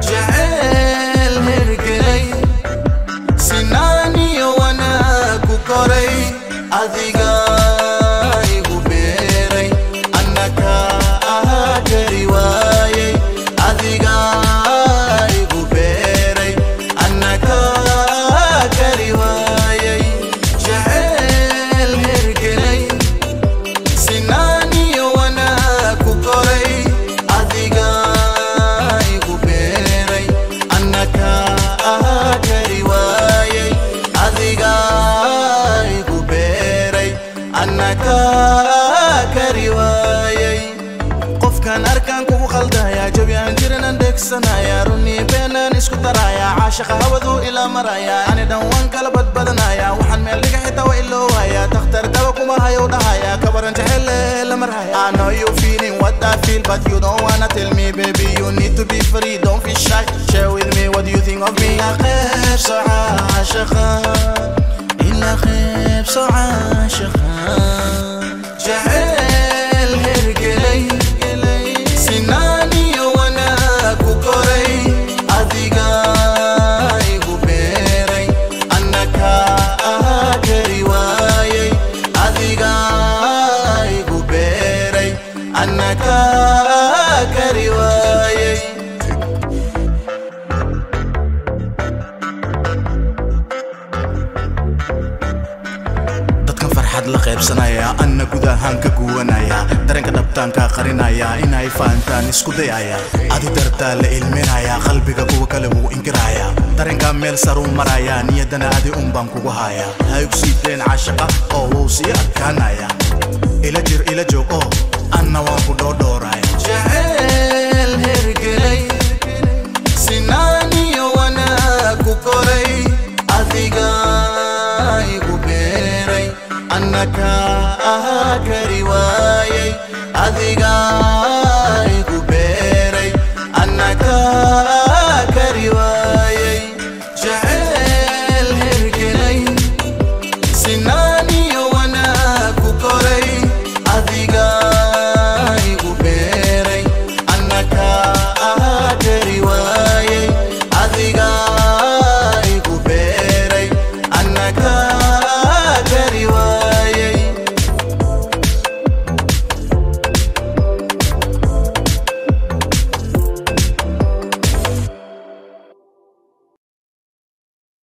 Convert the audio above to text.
جعل هرقلي سناني وانا كوكوري أذيقاي وبيري أنك كرواي أذيقاي وبيري أنك كرواي جعل هرقلي سناني وانا كوكوري أذيقاي وبيري أنك كرواي أذيقاي وبيري أنك كرواي قف كان أركان كو خلدايا جبيان جيرنا ندك سنايا روني بينا نسكو ترايا عاشق هوذو إلى مرايا أنا دوان قلبت بدنايا وحن ملك حتى وإلو هيا تختار دوكما هيا ودهايا كبرن جهل لمرهايا I know you feeling what I feel but you don't wanna tell me baby you need to be free don't feel shy share with me what do you think of me إلا خيب سو عاشقا إلا خيب سو عاشقا جعل هرقلي سناني وانا كوكوري أذيقاي وبيري أنك كرواي أذيقاي وبيري أنك كرواي فرحad la qaybsanaya anna gudahaan ka guwanaya dareenka dhabtaanka qarinaya inay faantaan isku dayaya adi dartaa la ilminaya qalbiga kuwa kale wuu inkiraya dareenka meel saru maraya niyadana adi baan kugu haya hay ku siideen caashaqa oo wuu sii adkaanaya ila joog oo anna waan ku dhoodhooraya jacayl hergelay sinaani wana ku koray adiga أنك كرواي أذيقاي